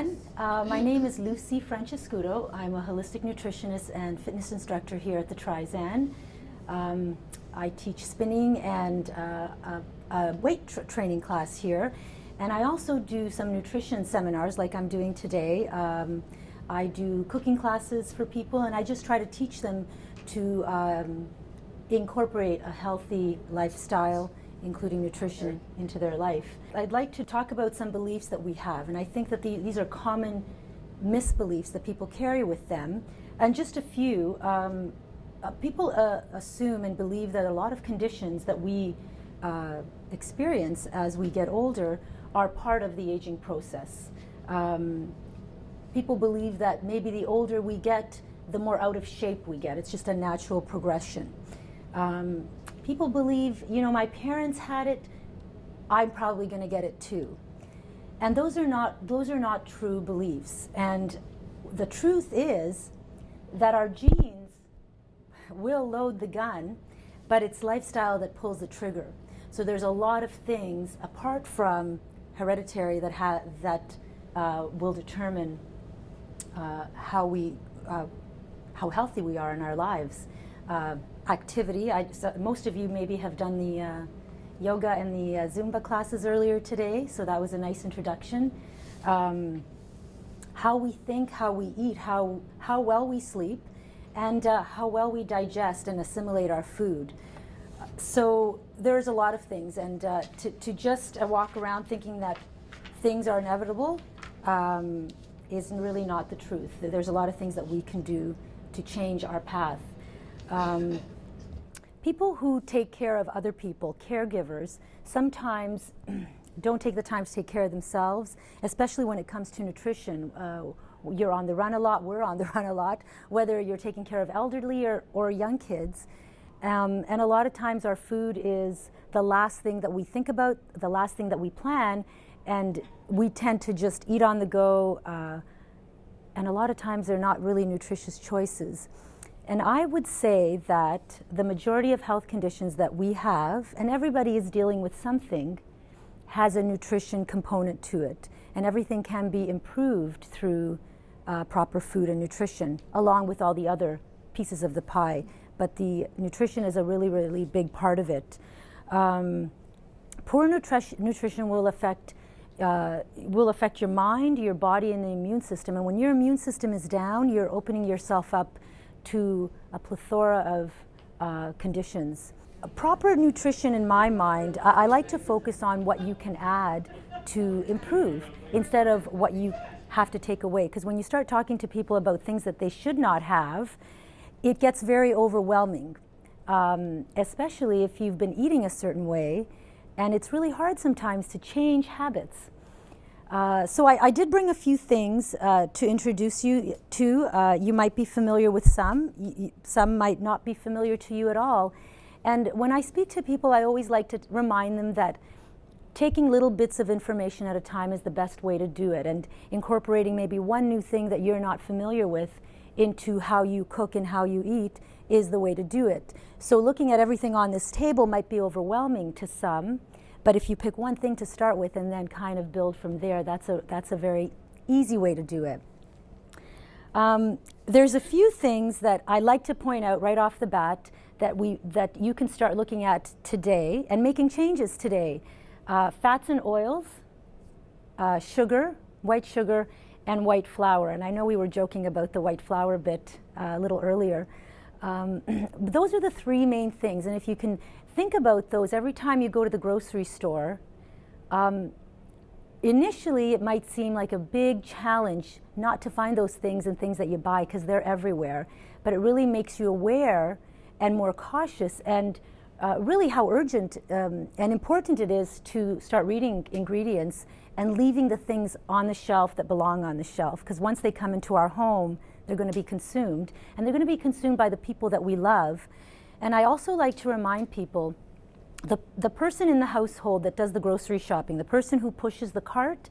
everyone. My name is Lucy Francescutto. I'm a holistic nutritionist and fitness instructor here at the Trisan. I teach spinning and a weight training class here. And I also do some nutrition seminars like I'm doing today. I do cooking classes for people, and I just try to teach them to incorporate a healthy lifestyle, including nutrition, into their life. I'd like to talk about some beliefs that we have, and I think that these are common misbeliefs that people carry with them. And just a few, people assume and believe that a lot of conditions that we experience as we get older are part of the aging process. People believe that maybe the older we get, the more out of shape we get. It's just a natural progression. People believe, my parents had it, I'm probably going to get it too. And those are not true beliefs. And the truth is that our genes will load the gun, but it's lifestyle that pulls the trigger. So there's a lot of things apart from hereditary that will determine how healthy we are in our lives. Activity. Most of you maybe have done the yoga and the Zumba classes earlier today, so that was a nice introduction. How we think, how we eat, how well we sleep, and how well we digest and assimilate our food. So there's a lot of things, and to just walk around thinking that things are inevitable is really not the truth. There's a lot of things that we can do to change our path. People who take care of other people, caregivers, sometimes don't take the time to take care of themselves, especially when it comes to nutrition. You're on the run a lot, we're on the run a lot, whether you're taking care of elderly or young kids. And a lot of times our food is the last thing that we think about, the last thing that we plan, and we tend to just eat on the go, and a lot of times they're not really nutritious choices. And I would say that the majority of health conditions that we have, and everybody is dealing with something, has a nutrition component to it. And everything can be improved through proper food and nutrition, along with all the other pieces of the pie. But the nutrition is a really, really big part of it. Poor nutrition will affect your mind, your body, and the immune system. And when your immune system is down, you're opening yourself up to a plethora of conditions. Proper nutrition, in my mind, I like to focus on what you can add to improve instead of what you have to take away. Because when you start talking to people about things that they should not have, it gets very overwhelming, especially if you've been eating a certain way, and it's really hard sometimes to change habits. So I did bring a few things to introduce you to. You might be familiar with some might not be familiar to you at all. And when I speak to people, I always like to remind them that taking little bits of information at a time is the best way to do it, and incorporating maybe one new thing that you're not familiar with into how you cook and how you eat is the way to do it. So looking at everything on this table might be overwhelming to some, but if you pick one thing to start with and then kind of build from there, that's a very easy way to do it. There's a few things that I like to point out right off the bat that you can start looking at today and making changes today. Fats and oils, sugar, white sugar, and white flour. And I know we were joking about the white flour bit a little earlier. Those are the three main things, and if you can think about those every time you go to the grocery store, initially it might seem like a big challenge not to find those things and things that you buy because they're everywhere, but it really makes you aware and more cautious, and really how urgent and important it is to start reading ingredients and leaving the things on the shelf that belong on the shelf, because once they come into our home, they're going to be consumed, and they're going to be consumed by the people that we love. And I also like to remind people, the person in the household that does the grocery shopping, the person who pushes the cart,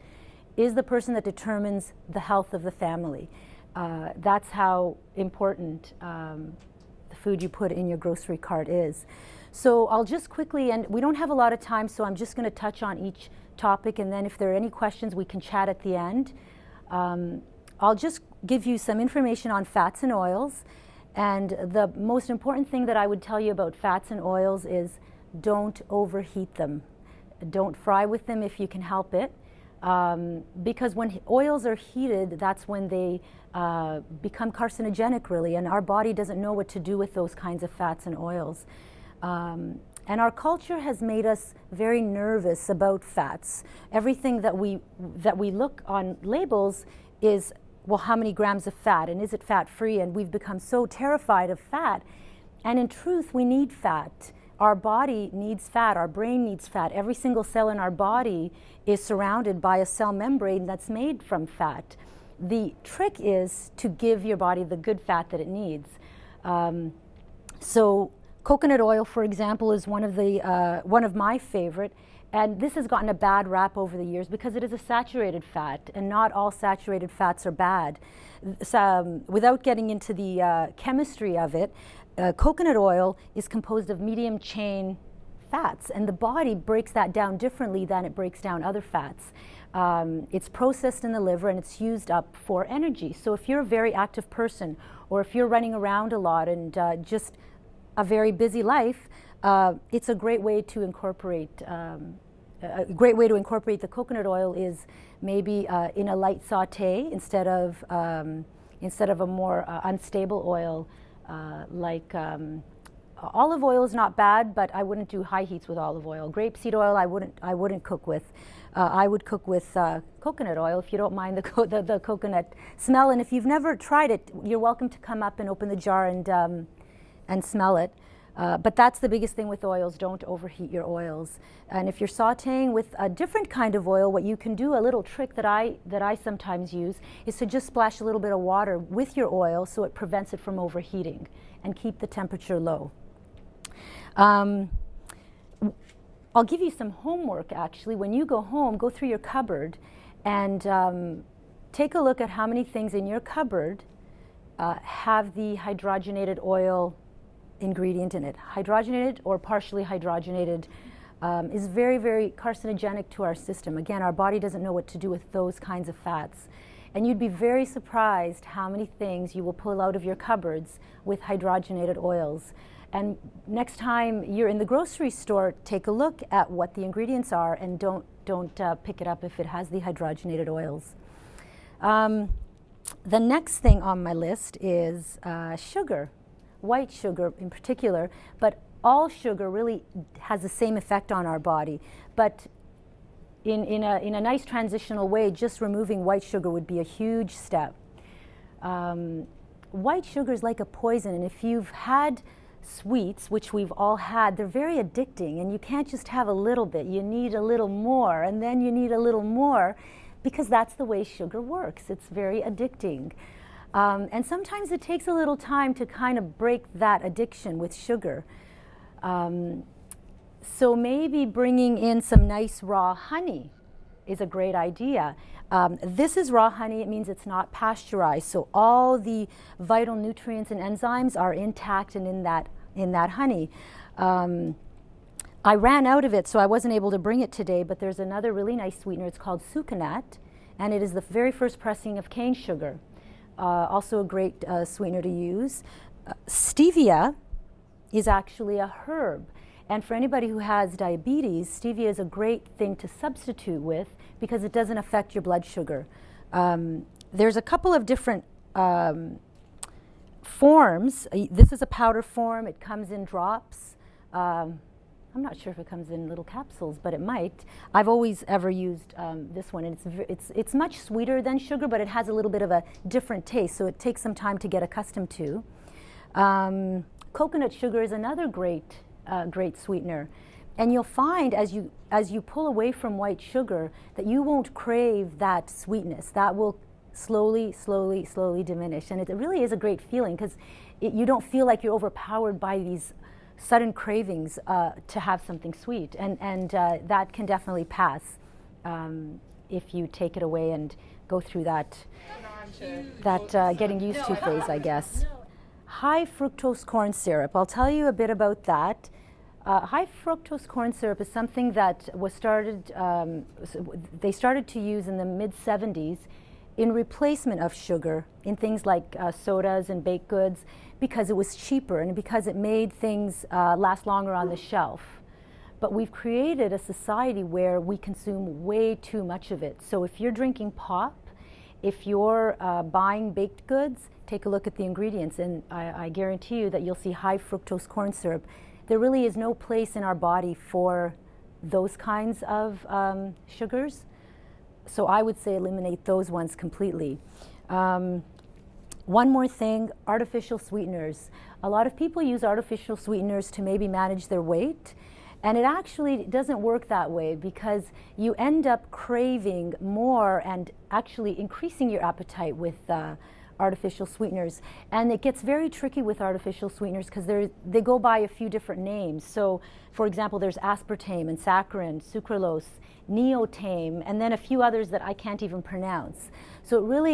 is the person that determines the health of the family. That's how important the food you put in your grocery cart is. So I'll just quickly, and we don't have a lot of time, so I'm just going to touch on each topic, and then if there are any questions, we can chat at the end. I'll just give you some information on fats and oils. And the most important thing that I would tell you about fats and oils is don't overheat them. Don't fry with them if you can help it. Because when oils are heated, that's when they become carcinogenic, really, and our body doesn't know what to do with those kinds of fats and oils. And our culture has made us very nervous about fats. Everything that we look on labels is, well, how many grams of fat, and is it fat-free? And we've become so terrified of fat. And in truth, we need fat. Our body needs fat, our brain needs fat. Every single cell in our body is surrounded by a cell membrane that's made from fat. The trick is to give your body the good fat that it needs. So coconut oil, for example, is one of my favorite, and this has gotten a bad rap over the years because it is a saturated fat, and not all saturated fats are bad. So, without getting into the chemistry of it, coconut oil is composed of medium chain fats, and the body breaks that down differently than it breaks down other fats. It's processed in the liver and it's used up for energy. So if you're a very active person, or if you're running around a lot and just a very busy life, it's a great way to incorporate. The coconut oil is maybe in a light saute instead of a more unstable oil like olive oil is not bad, but I wouldn't do high heats with olive oil. Grapeseed oil I wouldn't cook with. I would cook with coconut oil if you don't mind the coconut smell. And if you've never tried it, you're welcome to come up and open the jar and smell it. But that's the biggest thing with oils, don't overheat your oils. And if you're sauteing with a different kind of oil, what you can do, a little trick that I sometimes use, is to just splash a little bit of water with your oil so it prevents it from overheating and keep the temperature low. I'll give you some homework, actually. When you go home, go through your cupboard and take a look at how many things in your cupboard have the hydrogenated oil ingredient in it. Hydrogenated or partially hydrogenated is very, very carcinogenic to our system. Again, our body doesn't know what to do with those kinds of fats. And you'd be very surprised how many things you will pull out of your cupboards with hydrogenated oils. And next time you're in the grocery store, take a look at what the ingredients are and don't pick it up if it has the hydrogenated oils. The next thing on my list is sugar. White sugar in particular, but all sugar really has the same effect on our body. But in a nice transitional way, just removing white sugar would be a huge step. White sugar is like a poison, and if you've had sweets, which we've all had, they're very addicting, and you can't just have a little bit. You need a little more, and then you need a little more, because that's the way sugar works. It's very addicting. And sometimes it takes a little time to kind of break that addiction with sugar. So maybe bringing in some nice raw honey is a great idea. This is raw honey. It means it's not pasteurized. So all the vital nutrients and enzymes are intact and in that honey. I ran out of it, so I wasn't able to bring it today, but there's another really nice sweetener. It's called sucanat, and it is the very first pressing of cane sugar. Also a great sweetener to use. Stevia is actually a herb. And for anybody who has diabetes, stevia is a great thing to substitute with because it doesn't affect your blood sugar. There's a couple of different forms. This is a powder form. It comes in drops. I'm not sure if it comes in little capsules, but it might. I've always ever used this one, and it's much sweeter than sugar, but it has a little bit of a different taste, so it takes some time to get accustomed to. Coconut sugar is another great sweetener, and you'll find as you pull away from white sugar that you won't crave that sweetness. That will slowly diminish, and it really is a great feeling because you don't feel like you're overpowered by these sudden cravings to have something sweet, and that can definitely pass if you take it away and go through that getting used to phase, I guess. High fructose corn syrup. I'll tell you a bit about that. High fructose corn syrup is something that was they started to use in the mid-70s, in replacement of sugar in things like sodas and baked goods, because it was cheaper and because it made things last longer on the shelf. But we've created a society where we consume way too much of it. So if you're drinking pop, if you're buying baked goods, take a look at the ingredients, and I guarantee you that you'll see high fructose corn syrup. There really is no place in our body for those kinds of sugars. So I would say eliminate those ones completely. One more thing, artificial sweeteners. A lot of people use artificial sweeteners to maybe manage their weight, and it actually doesn't work that way, because you end up craving more and actually increasing your appetite with artificial sweeteners. And it gets very tricky with artificial sweeteners because they go by a few different names. So, for example, there's aspartame and saccharin, sucralose, neotame, and then a few others that I can't even pronounce. So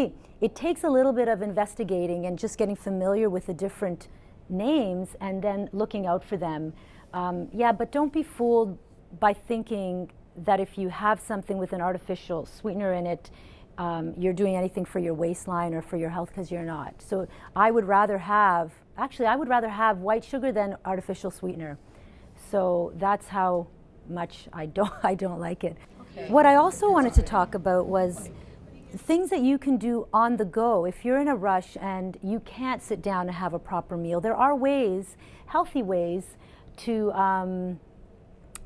it takes a little bit of investigating and just getting familiar with the different names and then looking out for them. But don't be fooled by thinking that if you have something with an artificial sweetener in it, you're doing anything for your waistline or for your health, because you're not. So I would rather have white sugar than artificial sweetener. So that's how much I don't like it. Okay. What I also wanted to talk about was things that you can do on the go. If you're in a rush and you can't sit down and have a proper meal, there are ways, healthy ways, to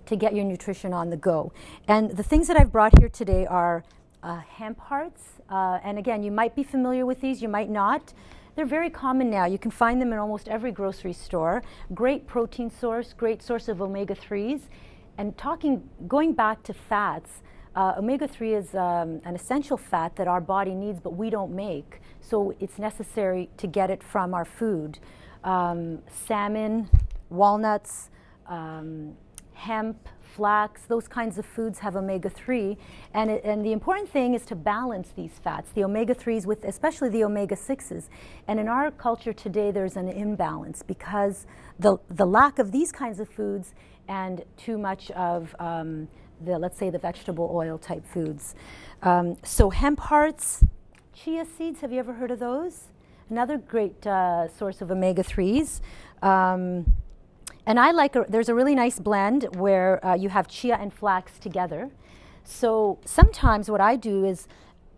get your nutrition on the go. And the things that I've brought here today are Hemp Hearts. And again, you might be familiar with these, you might not. They're very common now. You can find them in almost every grocery store. Great protein source, great source of omega-3s. And going back to fats, omega-3 is an essential fat that our body needs, but we don't make. So it's necessary to get it from our food. Salmon, walnuts, hemp, flax, those kinds of foods have omega-3, and the important thing is to balance these fats, the omega-3s with especially the omega-6s. And in our culture today, there's an imbalance because the lack of these kinds of foods and too much of let's say the vegetable oil type foods. So Hemp Hearts, Chia Seeds, have you ever heard of those? Another great source of omega-3s. And there's a really nice blend where you have chia and flax together. So sometimes what I do is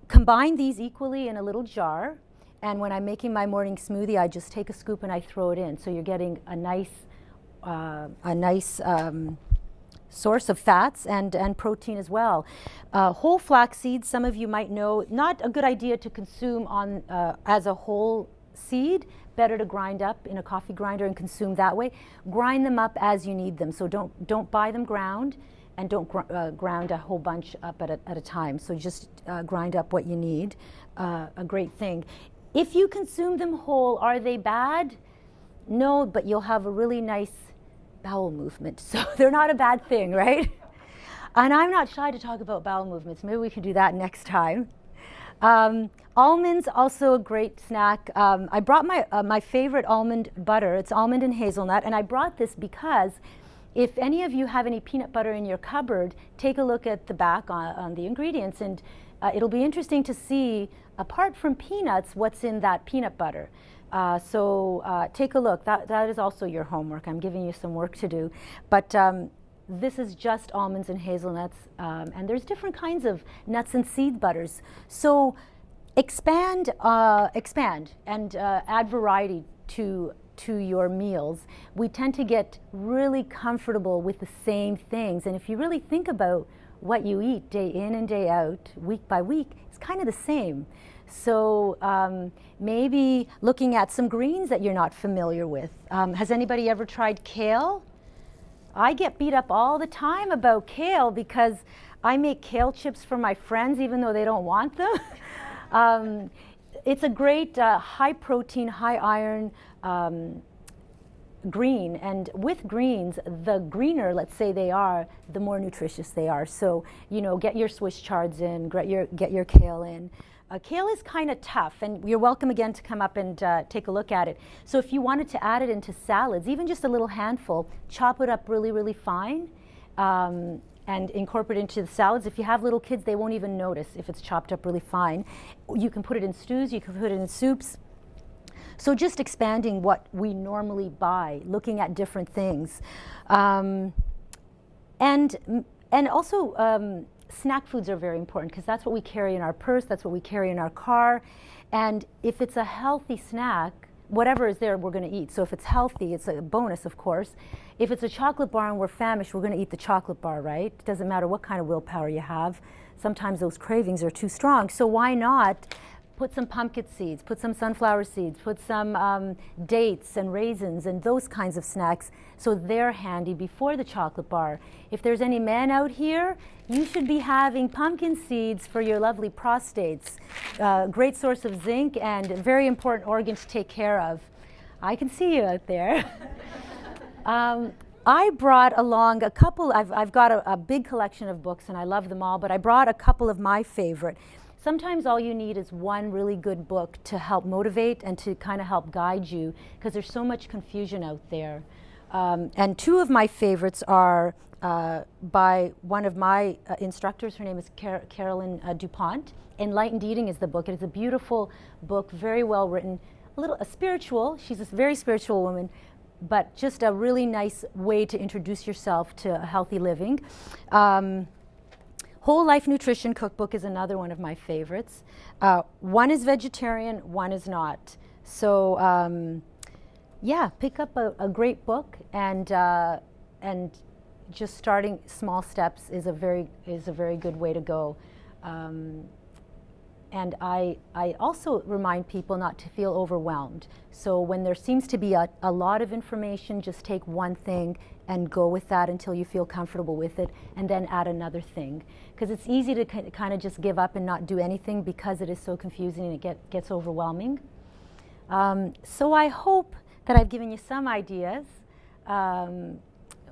combine these equally in a little jar, and when I'm making my morning smoothie, I just take a scoop and I throw it in. So you're getting a nice source of fats and protein as well. Whole flax seeds, some of you might know, not a good idea to consume as a whole seed. Better to grind up in a coffee grinder and consume that way. Grind them up as you need them. So don't buy them ground, and don't ground a whole bunch up at a time. So just grind up what you need. A great thing. If you consume them whole, are they bad? No, but you'll have a really nice bowel movement. So they're not a bad thing, right? And I'm not shy to talk about bowel movements. Maybe we can do that next time. Almonds, also a great snack. I brought my favorite almond butter. It's almond and hazelnut, and I brought this because if any of you have any peanut butter in your cupboard, take a look at the back on the ingredients, and it'll be interesting to see, apart from peanuts, what's in that peanut butter. So take a look. That is also your homework. I'm giving you some work to do. But this is just almonds and hazelnuts, and there's different kinds of nuts and seed butters. So expand and add variety to your meals. We tend to get really comfortable with the same things, and if you really think about what you eat day in and day out, week by week, it's kind of the same. So maybe looking at some greens that you're not familiar with. Has anybody ever tried kale? I get beat up all the time about kale because I make kale chips for my friends even though they don't want them. It's a great high protein, high iron green, and with greens, the greener, let's say they are, the more nutritious they are. So, get your Swiss chards in, get your kale in. Kale is kind of tough, and you're welcome again to come up and take a look at it. So if you wanted to add it into salads, even just a little handful, chop it up really, really fine, and incorporate it into the salads. If you have little kids, they won't even notice if it's chopped up really fine. You can put it in stews, you can put it in soups. So just expanding what we normally buy, looking at different things. And also snack foods are very important because that's what we carry in our purse, that's what we carry in our car. And if it's a healthy snack, whatever is there, we're going to eat. So if it's healthy, it's a bonus, of course. If it's a chocolate bar and we're famished, we're going to eat the chocolate bar, right? It doesn't matter what kind of willpower you have. Sometimes those cravings are too strong. So why not put some pumpkin seeds, put some sunflower seeds, put some dates and raisins and those kinds of snacks so they're handy before the chocolate bar. If there's any men out here, you should be having pumpkin seeds for your lovely prostates. Great source of zinc and a very important organ to take care of. I can see you out there. I brought along a couple, I've got a big collection of books and I love them all, but I brought a couple of my favorite. Sometimes all you need is one really good book to help motivate and to kind of help guide you because there's so much confusion out there. And two of my favorites are by one of my instructors. Her name is Carolyn DuPont. Enlightened Eating is the book. It's a beautiful book, very well written, a spiritual. She's a very spiritual woman, but just a really nice way to introduce yourself to healthy living. Whole Life Nutrition Cookbook is another one of my favorites. One is vegetarian, one is not. So yeah, pick up a great book, and just starting small steps is a very good way to go. And I also remind people not to feel overwhelmed. So when there seems to be a lot of information, just take one thing and go with that until you feel comfortable with it, and then add another thing. Because it's easy to kind of just give up and not do anything because it is so confusing and it gets overwhelming. So I hope that I've given you some ideas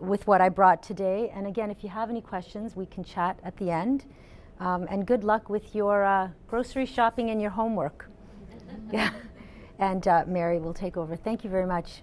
with what I brought today. And again, if you have any questions, we can chat at the end. And good luck with your grocery shopping and your homework. Yeah. And Mary will take over. Thank you very much.